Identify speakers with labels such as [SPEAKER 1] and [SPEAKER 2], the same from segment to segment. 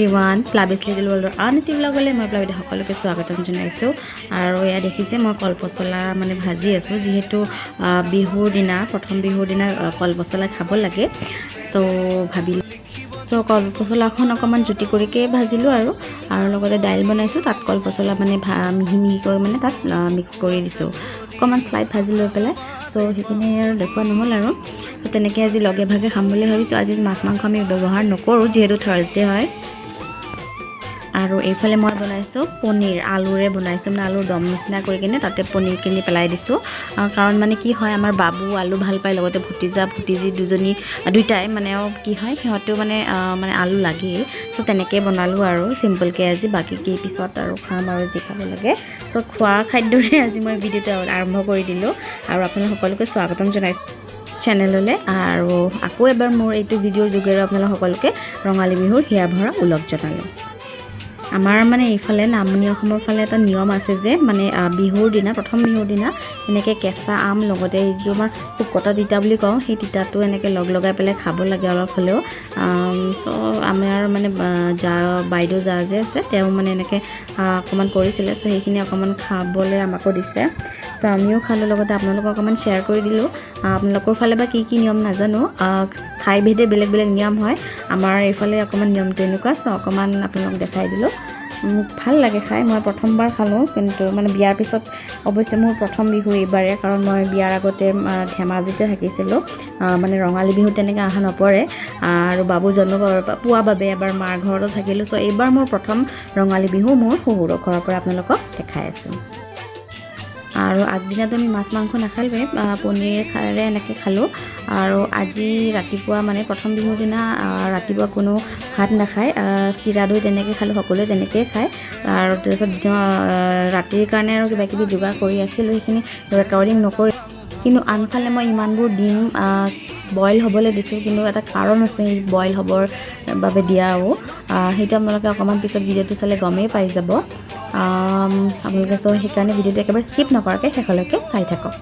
[SPEAKER 1] Everyone প্লাবিছ little ৱৰ্ল্ডৰ আন এটি ব্লগলৈ মই প্লাবিতে সকলোকে স্বাগতম জনাইছোঁ আৰু এয়া দেখিছে মই কলপচলা মানে ভাজি আছোঁ যিহেতু বিহুৰ দিনা প্ৰথম বিহুৰ দিনা কলপচলা খাব লাগে সো ভাবিলোঁ কলপচলাখন অকণমান জুতি কৰিকে ভাজিলোঁ আৰু লগতে দাইল বনাইছোঁ তাত কলপচলা মানে মিহি মিহিকৈ মানে তাত মিক্স কৰি দিছোঁ অকণমান স্লাইড ভাজি লৈ পেলাই সো সেইখিনি আৰু দেখুৱা নহ'ল আৰু তেনেকৈ আজি লগে ভাগে খাম বুলি ভাবিছোঁ আজি মাছ মাংস আমি ব্যৱহাৰ নকৰোঁ যিহেতু থাৰ্ছডে হয় আৰু এইফালে মই বনাইছোঁ পনীৰ আলুৰে বনাইছোঁ মানে আলুৰ দম নিচিনা কৰি কিনে তাতে পনীৰখিনি পেলাই দিছোঁ কাৰণ মানে কি হয় আমাৰ বাবু আলু ভাল পায় লগতে ভতিজি দুইটাই মানে কি হয় সিহঁতেও মানে আলু লাগেই সো তেনেকৈ বনালোঁ আৰু চিম্পলকৈ আজি বাকী কি পিছত আৰু খাম আৰু যি খাব লাগে সো খোৱা খাদ্যৰে আজি মই ভিডিঅ'টো আৰম্ভ কৰি দিলোঁ আৰু আপোনালোক সকলোকে স্বাগতম জনাইছোঁ চেনেললৈ আৰু আকৌ এবাৰ মোৰ এইটো ভিডিঅ'ৰ যোগেৰে আপোনালোক সকলোকে ৰঙালী বিহুৰ হিয়া ভৰা ওলগ জনালোঁ আমাৰ মানে এইফালে নামনি অসমৰ ফালে এটা নিয়ম আছে যে মানে বিহুৰ দিনা প্ৰথম বিহুৰ দিনা এনেকৈ কেঁচা আম লগতে যিটো আমাৰ শুকতা তিতা বুলি কওঁ সেই তিতাটো এনেকৈ লগাই পেলাই খাব লাগে অলপ হ'লেও চ' আমাৰ মানে বাইদেউ যে আছে তেওঁ মানে এনেকৈ অকণমান কৰিছিলে চ' সেইখিনি অকণমান খাবলৈ আমাকো দিছে চ' আমিও খালোঁ লগতে আপোনালোকক অকণমান শ্বেয়াৰ কৰি দিলোঁ আপোনালোকৰ ফালে বা কি নিয়ম নাজানো ঠাইভেদে বেলেগ বেলেগ নিয়ম হয় আমাৰ এইফালে অকণমান নিয়মটো এনেকুৱা চ' অকণমান আপোনালোকক দেখাই দিলোঁ মোক ভাল লাগে খাই মই প্ৰথমবাৰ খালোঁ কিন্তু মানে বিয়াৰ পিছত অৱশ্যে মোৰ প্ৰথম বিহু এইবাৰে কাৰণ মই বিয়াৰ আগতে ধেমাজিতে থাকিছিলোঁ মানে ৰঙালী বিহু তেনেকৈ অহা নপৰে আৰু বাবু জন্ম পোৱা বাবে এবাৰ মাৰ ঘৰতো থাকিলোঁ চ' এইবাৰ মোৰ প্ৰথম ৰঙালী বিহু মোৰ শহুৰৰ ঘৰৰ পৰা আপোনালোকক দেখাই আছোঁ আৰু আগদিনাতো আমি মাছ মাংস নাখালোঁৱে পনীৰ খালে এনেকৈ খালোঁ আৰু আজি ৰাতিপুৱা মানে প্ৰথম বিহুৰ দিনা ৰাতিপুৱা কোনো ভাত নাখায় চিৰা দৈ তেনেকৈ খালোঁ সকলোৱে তেনেকৈয়ে খায় আৰু তাৰপিছত ৰাতিৰ কাৰণে আৰু কিবাকিবি যোগাৰ কৰি আছিলোঁ সেইখিনি ৰেকৰ্ডিং নকৰি কিন্তু আনফালে মই ইমানবোৰ ডিম বইল হ'বলৈ দিছোঁ কিন্তু এটা কাৰণ আছে সেই বইল হ'বৰ বাবে দিয়াও সেইটো আপোনালোকে অকণমান পিছত ভিডিঅ'টো চালে গমেই পাই যাব আপোনালোকে চ' সেইকাৰণে ভিডিঅ'টো একেবাৰে স্কিপ নকৰাকৈ শেষলৈকে চাই থাকক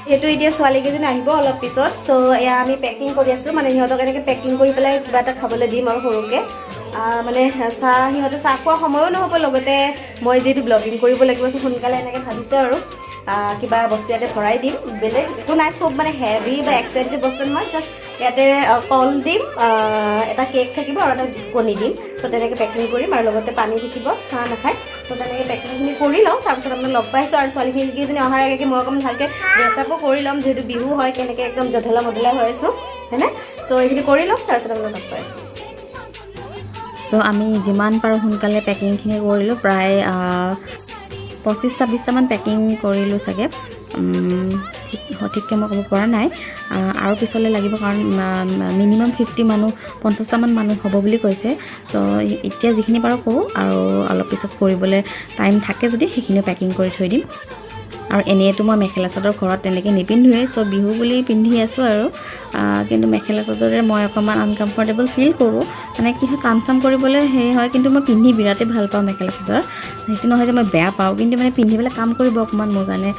[SPEAKER 1] সেইটো এতিয়া ছোৱালীকেইজনী আহিব অলপ পিছত চ' এয়া আমি পেকিং কৰি আছোঁ মানে সিহঁতক এনেকৈ পেকিং কৰি পেলাই কিবা এটা খাবলৈ দিম আৰু সৰুকৈ মানে সিহঁতে চাহ খোৱা সময়ো নহ'ব লগতে মই যিহেতু ব্লগিং কৰিব লাগিব সোনকালে এনেকৈ ভাবিছোঁ আৰু কিবা বস্তু ইয়াতে ভৰাই দিম বেলেগ একো নাই খুব মানে হেভি বা এক্সপেঞ্চিভ বস্তু নহয় জাষ্ট ইয়াতে কল দিম এটা কেক থাকিব আৰু এটা কণী দিম চ' তেনেকৈ পেকিং কৰিম আৰু লগতে পানী থাকিব চাহ নাখায় চ' তেনেকৈ পেকিংখিনি কৰি লওঁ তাৰপিছত আপোনাক লগ পাইছোঁ আৰু ছোৱালীখিনিকেইজনী অহাৰ আগে মই অকণমান ভালকৈ ড্ৰেছ আপো কৰি ল'ম যিহেতু বিহু হয় কেনেকৈ একদম জধলা মধলা হৈ আছোঁ হয়নে চ' এইখিনি কৰি ল'ম তাৰপিছত আপোনাক লগ পাইছোঁ চ' আমি যিমান পাৰোঁ সোনকালে পেকিংখিনি কৰিলোঁ প্ৰায় 25-26টামান পেকিং কৰিলোঁ চাগে সঠিককৈ মই ক'ব পৰা নাই আৰু পিছলৈ লাগিব কাৰণ মিনিমাম 50টামান মানুহ হ'ব বুলি কৈছে চ' এতিয়া যিখিনি পাৰোঁ কৰোঁ আৰু অলপ পিছত কৰিবলৈ টাইম থাকে যদি সেইখিনিও পেকিং কৰি থৈ দিম আৰু এনেইতো মই মেখেলা চাদৰ ঘৰত তেনেকৈ নিপিন্ধোৱেই চ' বিহু বুলি পিন্ধি আছোঁ আৰু কিন্তু মেখেলা চাদৰে মই অকণমান আনকমফৰ্টেবল ফিল কৰোঁ মানে কি হয় কাম চাম কৰিবলৈ হেৰি হয় কিন্তু মই পিন্ধি বিৰাটেই ভাল পাওঁ মেখেলা চাদৰ সেইটো নহয় যে মই বেয়া পাওঁ কিন্তু মানে পিন্ধি পেলাই কাম কৰিব অকণমান মোৰ কাৰণে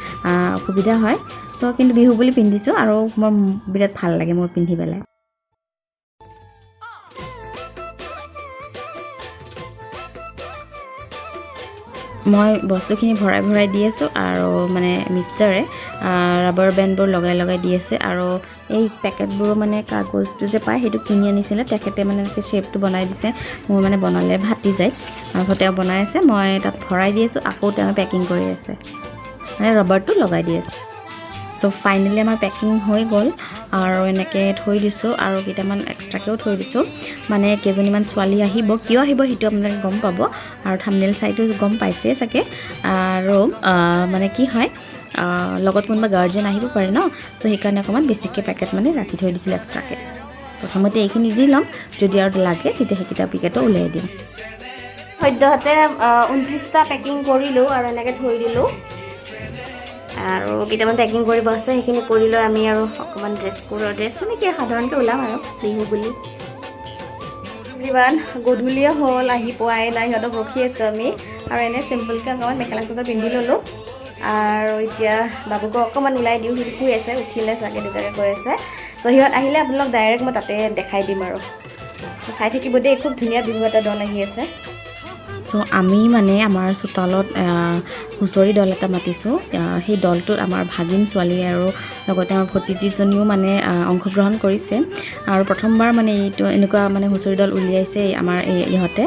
[SPEAKER 1] অসুবিধা হয় চ' কিন্তু বিহু বুলি পিন্ধিছোঁ আৰু মোৰ বিৰাট ভাল লাগে মোৰ পিন্ধি পেলাই মই বস্তুখিনি ভৰাই দি আছোঁ আৰু মানে মিষ্টাৰে ৰাবাৰ বেণ্ডবোৰ লগাই দি আছে আৰু এই পেকেটবোৰো মানে কাগজটো যে পায় সেইটো কিনি আনিছিলে তেখেতে মানে এনেকৈ শ্বেপটো বনাই দিছে মোৰ মানে বনালে ফাটি যায় তাৰপিছত তেওঁ বনাই আছে মই তাত ভৰাই দি আছোঁ আকৌ তেওঁ পেকিং কৰি আছে মানে ৰাবাৰটো লগাই দি আছে চ' ফাইনেলি আমাৰ পেকিং হৈ গ'ল আৰু এনেকৈ থৈ দিছোঁ আৰু কেইটামান এক্সট্ৰাকৈও থৈ দিছোঁ মানে কেইজনীমান ছোৱালী আহিব কিয় আহিব সেইটো আপোনালোকে গম পাব আৰু থাম্বনেইল চাইটো গম পাইছেই চাগে আৰু মানে কি হয় লগত কোনোবা গাৰ্জেন আহিব পাৰে ন চ' সেইকাৰণে অকণমান বেছিকৈ পেকেট মানে ৰাখি থৈ দিছিলোঁ এক্সট্ৰাকৈ প্ৰথমতে এইখিনি দি ল'ম যদি আৰু লাগে তেতিয়া সেইকেইটা পেকেটো উলিয়াই দিম সদ্যহতে 29টা পেকিং কৰিলোঁ আৰু এনেকৈ থৈ দিলোঁ আৰু কেইটামান পেকিং কৰিব আছে সেইখিনি কৰি লৈ আমি আৰু অকণমান ড্ৰেছ মানে কি সাধাৰণকৈ ওলাম আৰু বিহু বুলি ইমান গধূলিয়ে হ'ল আহি পোৱাই নাই সিহঁতক ৰখি আছোঁ আমি আৰু এনেই চিম্পলকৈ অকণমান মেখেলা চাদৰ পিন্ধি ল'লোঁ আৰু এতিয়া বাবুকো অকণমান ওলাই দিওঁ সি শুই আছে উঠিলে চাগে দেউতাকে কৈ আছে চ' সিহঁত আহিলে আপোনালোক ডাইৰেক্ট মই তাতে দেখাই দিম আৰু চ'
[SPEAKER 2] চাই থাকিব দেই, খুব ধুনীয়া বিহু এটা দল আহি আছে।
[SPEAKER 1] সো আমি মানে আমাৰ চোতালত হুঁচৰি দল এটা মাতিছোঁ। সেই দলটোত আমাৰ ভাগিন ছোৱালী আৰু লগতে আমাৰ ভতিজীজনীও মানে অংশগ্ৰহণ কৰিছে। আৰু প্ৰথমবাৰ মানে এইটো এনেকুৱা মানে হুঁচৰি দল উলিয়াইছে আমাৰ ইহঁতে,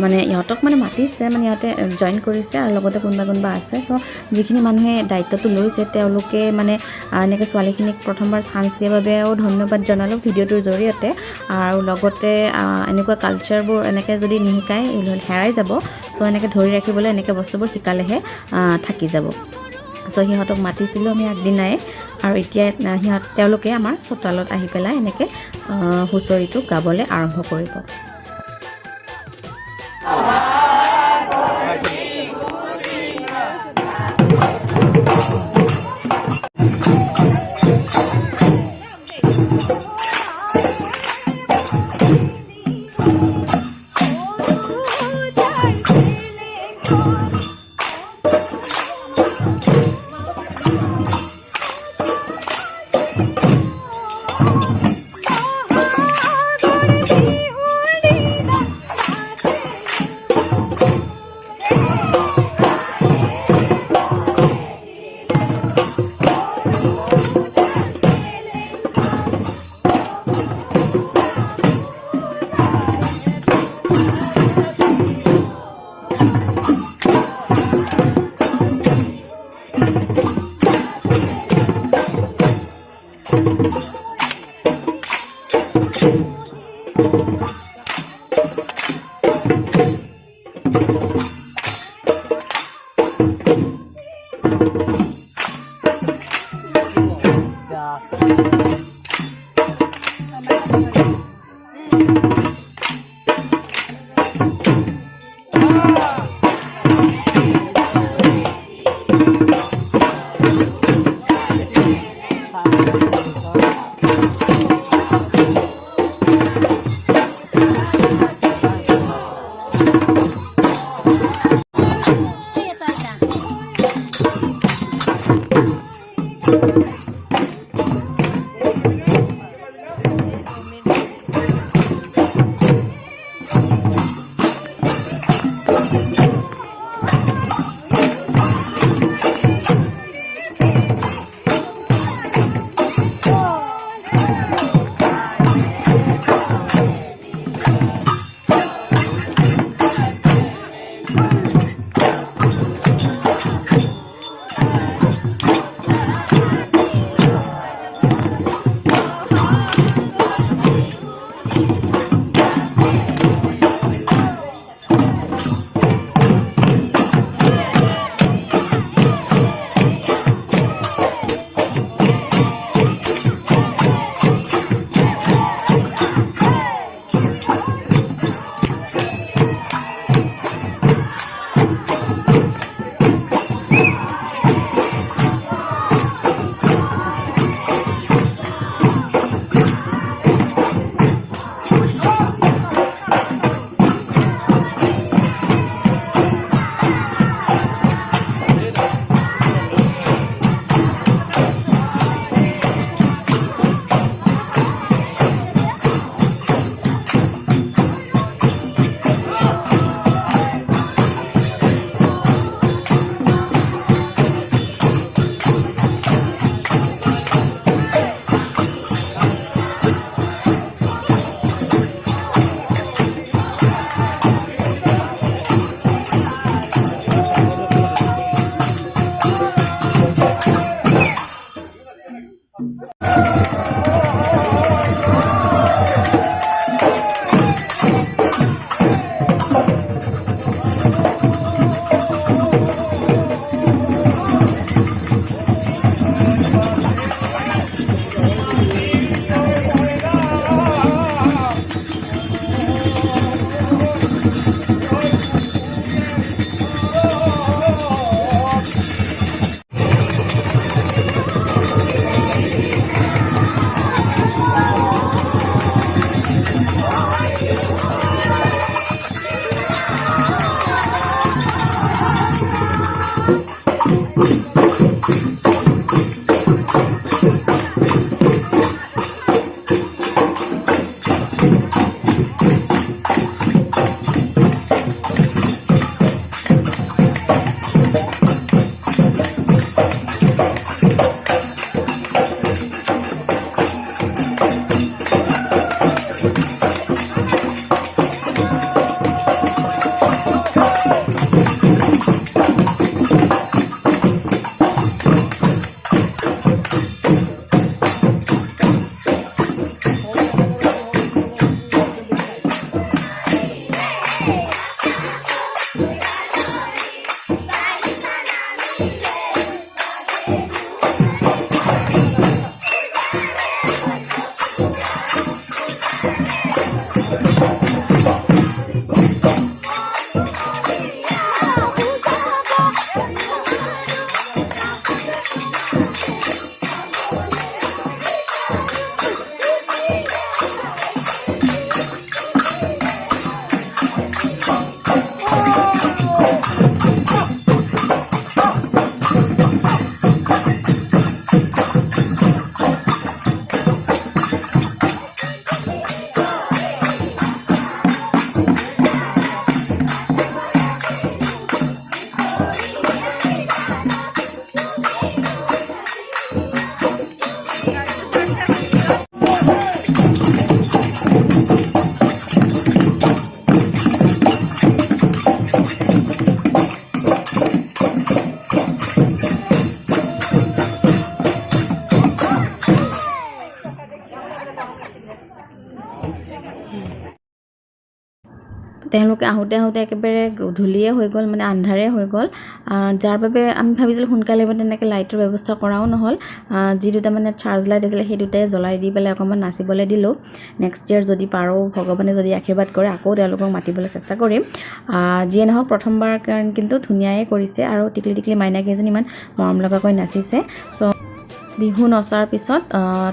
[SPEAKER 1] মানে ইহঁতক মানে মাতিছে, মানে ইহঁতে জইন কৰিছে আৰু লগতে কোনোবা আছে। চ' যিখিনি মানুহে দায়িত্বটো লৈছে তেওঁলোকে মানে এনেকৈ ছোৱালীখিনিক প্ৰথমবাৰ চান্স দিয়াৰ বাবেও ধন্যবাদ জনালোঁ ভিডিঅ'টোৰ জৰিয়তে। আৰু লগতে এনেকুৱা কালচাৰবোৰ এনেকৈ যদি নিশিকায় হেৰাই যাব। চ' এনেকৈ ধৰি ৰাখিবলৈ এনেকৈ বস্তুবোৰ শিকালেহে থাকি যাব। চ' সিহঁতক মাতিছিলোঁ আমি আগদিনাই, আৰু এতিয়া তেওঁলোকে আমাৰ চোতালত আহি পেলাই এনেকৈ হুঁচৰিটো গাবলৈ আৰম্ভ কৰিব। তেওঁলোকে আহোঁতে আহোঁতে একেবাৰে গধূলিয়ে হৈ গ'ল, মানে আন্ধাৰে হৈ গ'ল, যাৰ বাবে আমি ভাবিছিলোঁ সোনকালে আহিব, তেনেকৈ লাইটৰ ব্যৱস্থা কৰাও নহ'ল। যি দুটা মানে চাৰ্জ লাইট আছিলে সেই দুটাই জ্বলাই দি পেলাই অকণমান নাচিবলৈ দিলোঁ। নেক্সট ইয়েৰ যদি পাৰোঁ, ভগৱানে যদি আশীৰ্বাদ কৰে, আকৌ তেওঁলোকক মাতিবলৈ চেষ্টা কৰিম। যিয়ে নহওক প্ৰথমবাৰ কাৰণে কিন্তু ধুনীয়াই কৰিছে, আৰু টিকলি টিকলি মাইনাকেইজনী ইমান মৰম লগাকৈ নাচিছে। চ' বিহু নচাৰ পিছত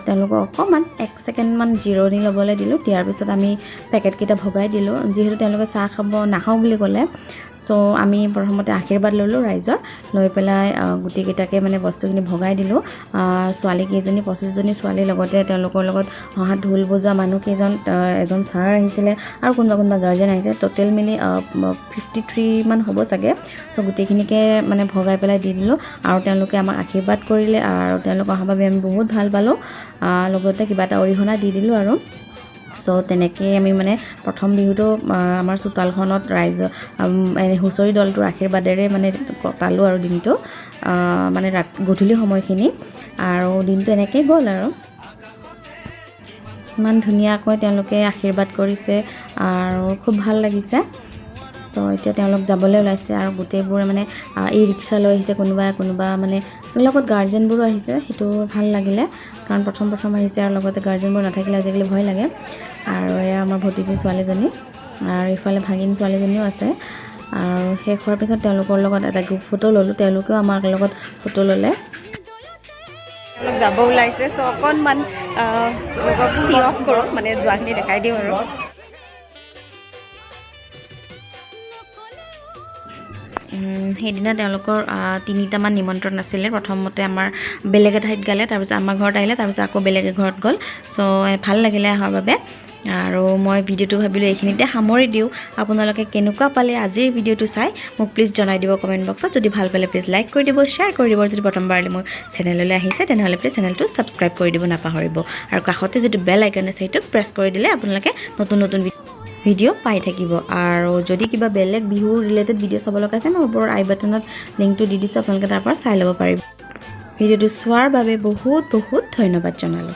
[SPEAKER 1] তেওঁলোকক অকণমান 1 ছেকেণ্ডমান জিৰণি ল'বলৈ দিলোঁ। দিয়াৰ পিছত আমি পেকেটকেইটা ভগাই দিলোঁ, যিহেতু তেওঁলোকে চাহ খাব নাখাওঁ বুলি ক'লে। চ' আমি প্ৰথমতে আশীৰ্বাদ ল'লোঁ ৰাইজৰ, লৈ পেলাই গোটেইকেইটাকে মানে বস্তুখিনি ভগাই দিলোঁ। ছোৱালীকেইজনী 25জনী ছোৱালীৰ লগতে তেওঁলোকৰ লগত অহা ঢোল বজোৱা মানুহকেইজন, এজন ছাৰ আহিছিলে আৰু কোনোবা গাৰ্জেন আহিছে। টোটেল মিলি 53 মান হ'ব চাগে। চ' গোটেইখিনিকে মানে ভগাই পেলাই দি দিলোঁ, আৰু তেওঁলোকে আমাক আশীৰ্বাদ কৰিলে, আৰু তেওঁলোক অহাৰ বাবে আমি বহুত ভাল পালোঁ। লগতে কিবা এটা অৰিহণা দি দিলোঁ আৰু। চ' তেনেকৈ আমি মানে প্ৰথম বিহুটো আমাৰ চোতালখনত হুঁচৰি দলটোৰ আশীৰ্বাদেৰে মানে কটালোঁ আৰু দিনটো, মানে গধূলি সময়খিনি, আৰু দিনটো এনেকেই গ'ল আৰু। ইমান ধুনীয়াকৈ তেওঁলোকে আশীৰ্বাদ কৰিছে আৰু খুব ভাল লাগিছে। চ' এতিয়া তেওঁলোক যাবলৈ ওলাইছে, আৰু গোটেইবোৰে মানে এই ৰিক্সা লৈ আহিছে, কোনোবা মানে লগত গাৰ্জেনবোৰো আহিছে। সেইটো ভাল লাগিলে, কাৰণ প্ৰথম আহিছে, আৰু লগতে গাৰ্জেনবোৰ নাথাকিলে আজিকালি ভয় লাগে। আৰু এয়া আমাৰ ভতিজী ছোৱালীজনী, আৰু ইফালে ভাগিন ছোৱালীজনীও আছে। আৰু শেষ হোৱাৰ পিছত তেওঁলোকৰ লগত এটা গ্ৰুপ ফটো ল'লোঁ, তেওঁলোকেও আমাৰ লগত ফটো ল'লে।
[SPEAKER 2] তেওঁলোক যাব ওলাইছে, চ' অকণমান চি অফ কৰোঁ, মানে যোৱাখিনি দেখাই দিওঁ আৰু।
[SPEAKER 1] সেইদিনা তেওঁলোকৰ 3টামান নিমন্ত্ৰণ আছিলে। প্ৰথমতে আমাৰ বেলেগ এঠাইত গালে, তাৰপিছত আমাৰ ঘৰত আহিলে, তাৰপিছত আকৌ বেলেগ এঘৰত গ'ল। চ' ভাল লাগিলে অহাৰ বাবে। আৰু মই ভিডিঅ'টো ভাবিলোঁ এইখিনিতে সামৰি দিওঁ। আপোনালোকে কেনেকুৱা পালে আজিৰ ভিডিঅ'টো চাই মোক প্লিজ জনাই দিব কমেণ্ট বক্সত। যদি ভাল পালে প্লিজ লাইক কৰি দিব, শ্বেয়াৰ কৰি দিব। যদি প্ৰথমবাৰলৈ মোৰ চেনেললৈ আহিছে তেনেহ'লে প্লিজ চেনেলটো ছাবস্ক্ৰাইব কৰি দিব নাপাহৰিব। আৰু কাষতে যিটো বেল আইকন আছে সেইটো প্ৰেছ কৰি দিলে আপোনালোকে নতুন ভিডিঅ' পাই থাকিব। আৰু যদি কিবা বেলেগ বিহু ৰিলেটেড ভিডিঅ' চাব লগা আছে, মই ওপৰৰ আই বাটনত লিংকটো দি দিছোঁ, আপোনালোকে তাৰ পৰা চাই ল'ব পাৰিব। ভিডিঅ'টো চোৱাৰ বাবে বহুত বহুত ধন্যবাদ জনালোঁ।